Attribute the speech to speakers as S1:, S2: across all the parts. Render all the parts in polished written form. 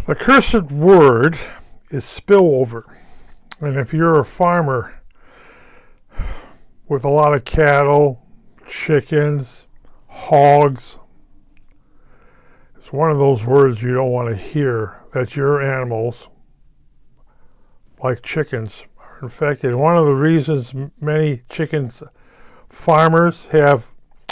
S1: The cursed word is spillover. And if you're a farmer with a lot of cattle, chickens, hogs, it's one of those words you don't want to hear, that your animals, like chickens, are infected. One of the reasons many chickens farmers have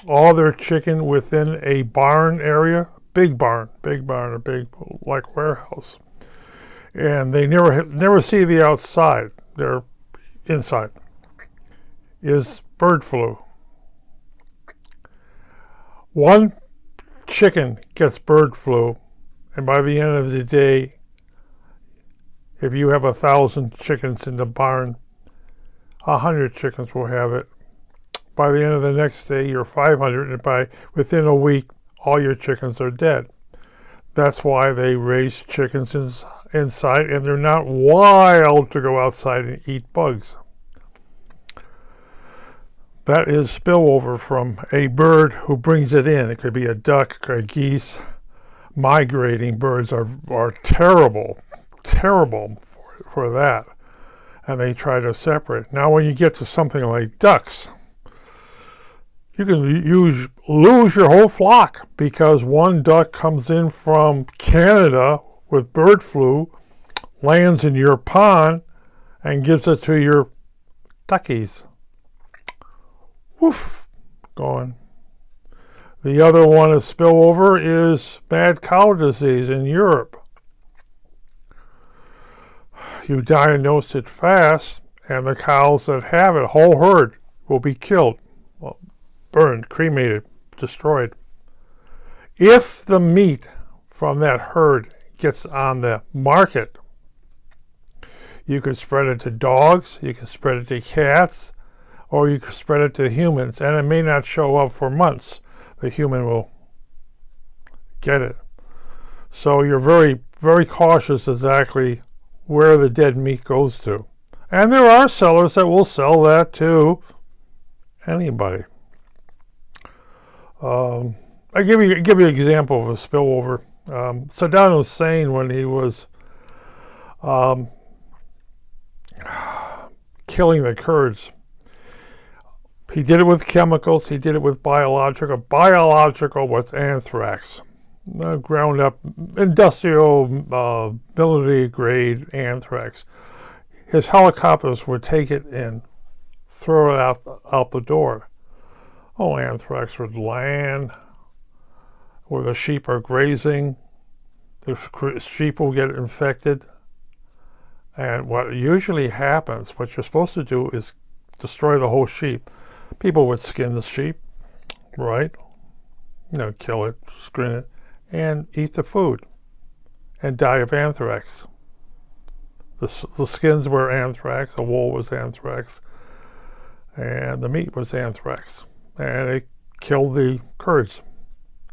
S1: all their chicken within a barn area, big barn, or big like warehouse, and they never see the outside. They're inside. Is bird flu. One chicken gets bird flu, and by the end of the day, if you have 1,000 chickens in the barn, 100 chickens will have it. By the end of the next day, you're 500, and within a week, all your chickens are dead. That's why they raise chickens inside, and they're not wild to go outside and eat bugs. That is spillover from a bird who brings it in. It could be a duck, a geese. Migrating birds are terrible for that, and they try to separate. Now, when you get to something like ducks, you can lose your whole flock because one duck comes in from Canada with bird flu, lands in your pond, and gives it to your duckies. Woof, gone. The other one is spillover is mad cow disease in Europe. You diagnose it fast, and the cows that have it, whole herd, will be killed. Well, burned, cremated, destroyed. If the meat from that herd gets on the market, you could spread it to dogs, you can spread it to cats, or you can spread it to humans, and it may not show up for months. The human will get it. So you're very, very cautious exactly where the dead meat goes to. And there are sellers that will sell that to anybody. I give you an example of a spillover. Saddam Hussein, when he was killing the Kurds, he did it with chemicals. He did it with biological. Biological was anthrax, ground up industrial military grade anthrax. His helicopters would take it and throw it out the door. Oh, anthrax would land where the sheep are grazing. The sheep will get infected. And what usually happens, what you're supposed to do is destroy the whole sheep. People would skin the sheep, right? Kill it, skin it, and eat the food and die of anthrax. The skins were anthrax, the wool was anthrax, and the meat was anthrax. And it killed the Kurds.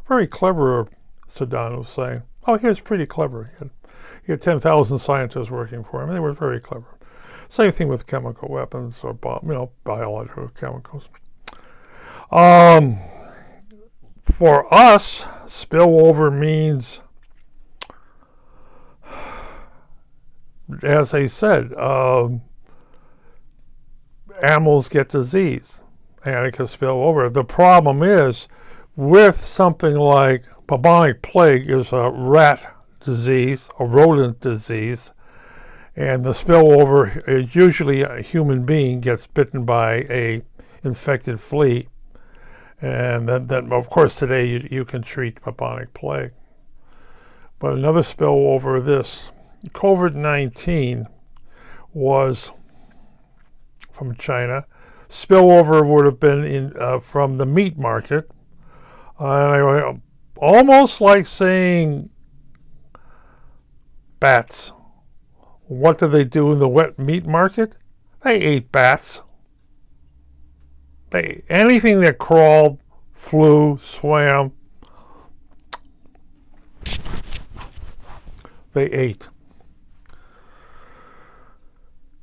S1: Very clever, Saddam Hussein. Oh, he was pretty clever. He had 10,000 scientists working for him. They were very clever. Same thing with chemical weapons or biological chemicals. For us, spillover means, as I said, animals get disease and it can spill over. The problem is with something like bubonic plague is a rat disease, a rodent disease, and the spillover is usually a human being gets bitten by a infected flea. And then of course, today you can treat bubonic plague. But another spillover, this COVID-19 was from China. Spillover would have been from the meat market. And almost like saying bats. What do they do in the wet meat market? They ate bats. Anything that crawled, flew, swam, they ate.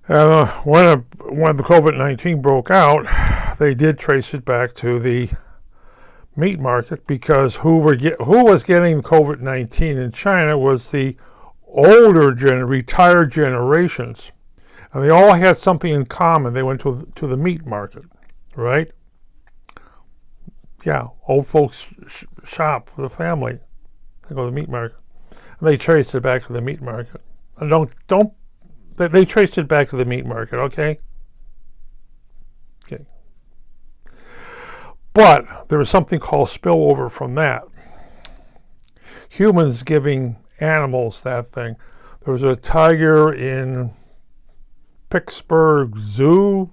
S1: When the COVID-19 broke out, they did trace it back to the meat market because who was getting COVID-19 in China was the retired generations, and they all had something in common. They went to the meat market, right? Yeah, old folks shop for the family. They go to the meat market, and they traced it back to the meat market. And they traced it back to the meat market, okay? Okay. But there was something called spillover from that. Humans giving animals that thing. There was a tiger in Pittsburgh Zoo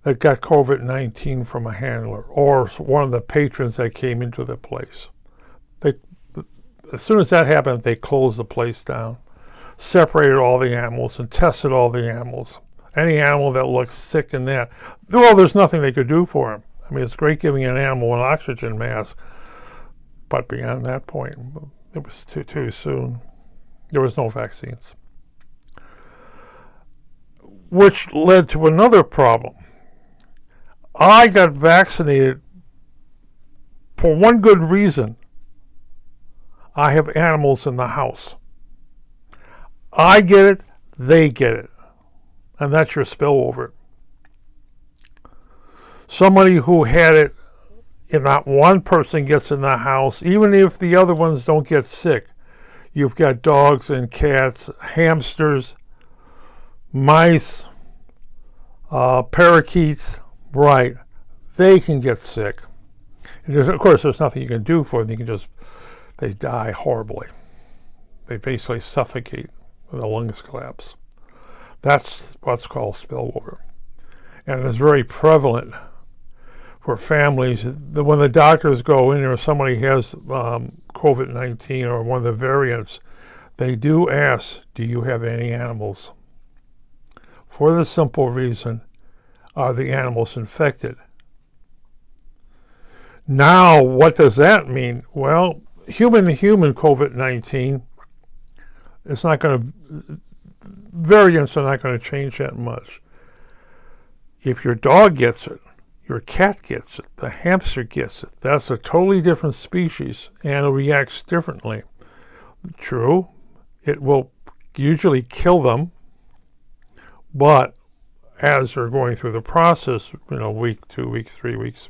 S1: that got COVID-19 from a handler or one of the patrons that came into the place. As soon as that happened, they closed the place down, separated all the animals, and tested all the animals. Any animal that looked sick in that, well, there's nothing they could do for him. I mean, it's great giving an animal an oxygen mask, but beyond that point, it was too soon. There was no vaccines. Which led to another problem. I got vaccinated for one good reason. I have animals in the house. I get it, they get it. And that's your spillover. Somebody who had it, if not one person gets in the house, even if the other ones don't get sick, you've got dogs and cats, hamsters, mice, parakeets, right, they can get sick. And of course, there's nothing you can do for them. They die horribly. They basically suffocate when the lungs collapse. That's what's called spillover. And it's very prevalent for families. When the doctors go in there, somebody has COVID-19 or one of the variants, they do ask, do you have any animals? For the simple reason, are the animals infected? Now, what does that mean? Well, human-to-human COVID-19, variants are not going to change that much. If your dog gets it, your cat gets it, the hamster gets it, that's a totally different species and it reacts differently. True, it will usually kill them, but as they're going through the process, week, 2 weeks, 3 weeks,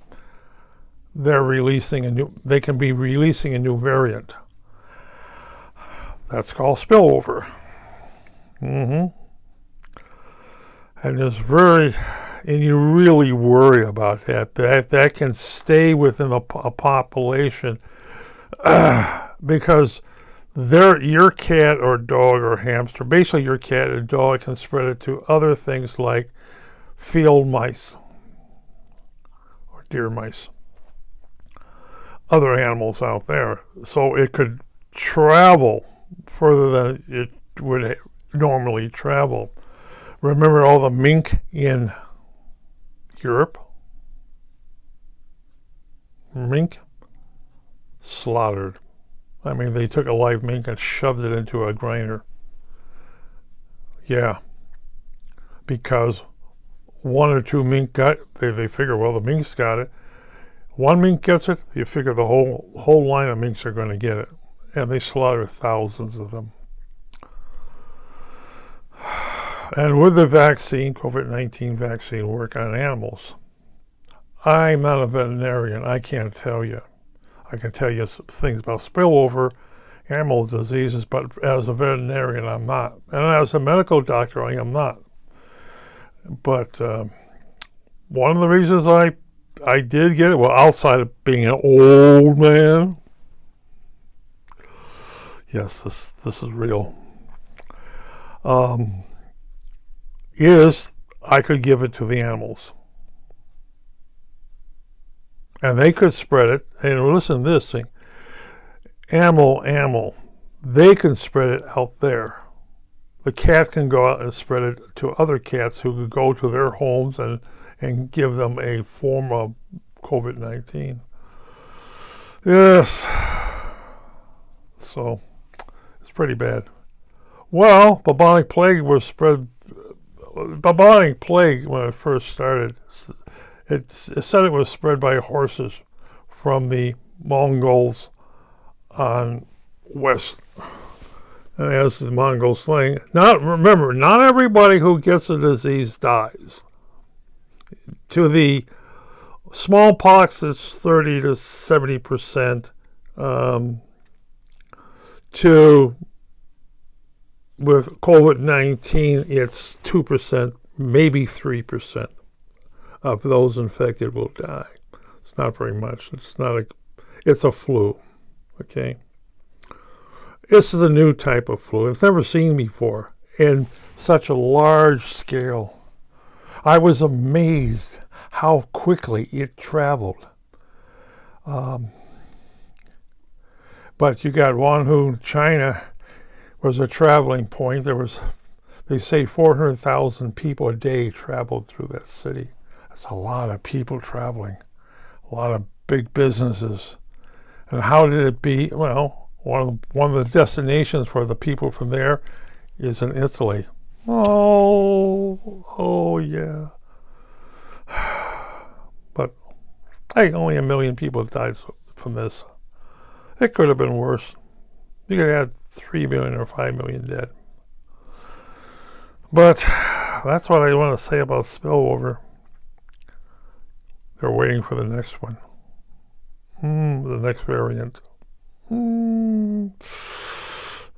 S1: they can be releasing a new variant. That's called spillover. And you really worry about that. That can stay within a population because your cat or dog or hamster, basically your cat or dog can spread it to other things like field mice or deer mice, other animals out there. So it could travel further than it would normally travel. Remember all the mink in Europe? Mink slaughtered. I mean, they took a live mink and shoved it into a grinder. Yeah. Because one or two mink they figure, well, the mink's got it. One mink gets it, you figure the whole line of minks are going to get it. And they slaughter thousands of them. And with the vaccine, COVID-19 vaccine, work on animals. I'm not a veterinarian. I can't tell you. I can tell you things about spillover, animal diseases, but as a veterinarian, I'm not. And as a medical doctor, I am not. But one of the reasons I did get it, well, outside of being an old man, yes, this is real, is I could give it to the animals. And they could spread it. And listen to this thing. Animal, they can spread it out there. The cat can go out and spread it to other cats who could go to their homes and give them a form of COVID-19. Yes. So, it's pretty bad. Well, bubonic plague when it first started, it said it was spread by horses from the Mongols on west as the Mongol sling. Remember, not everybody who gets the disease dies. To the smallpox, it's 30 to 70%. With COVID-19, it's 2%, maybe 3% of those infected will die. It's not very much. It's a flu. Okay. This is a new type of flu. It's never seen before in such a large scale. I was amazed how quickly it traveled. But you got Wuhan, China was a traveling point. They say 400,000 people a day traveled through that city. That's a lot of people traveling, a lot of big businesses. And how did it be? Well, one of the destinations for the people from there is in Italy. Oh yeah. But hey, only 1 million people have died from this. It could have been worse. You could have had 3 million or 5 million dead. But that's what I want to say about spillover. They're waiting for the next one. The next variant.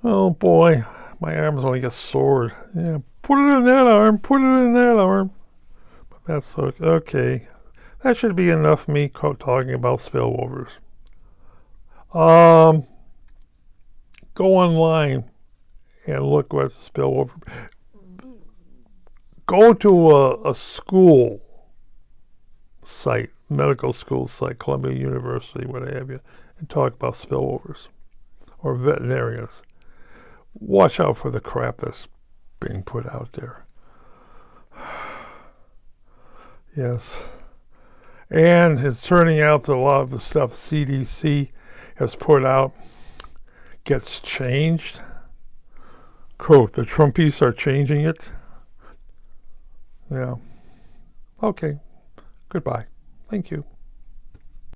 S1: Oh boy, my arms only get sore. Yeah, put it in that arm, put it in that arm. But that's okay. That should be enough me talking about spillovers. Go online and look what spillover. Go to a school site, medical school site, Columbia University, what have you, and talk about spillovers or veterinarians. Watch out for the crap that's being put out there. Yes. And it's turning out that a lot of the stuff CDC has put out gets changed. Quote, the Trumpies are changing it. Yeah. Okay. Goodbye. Thank you.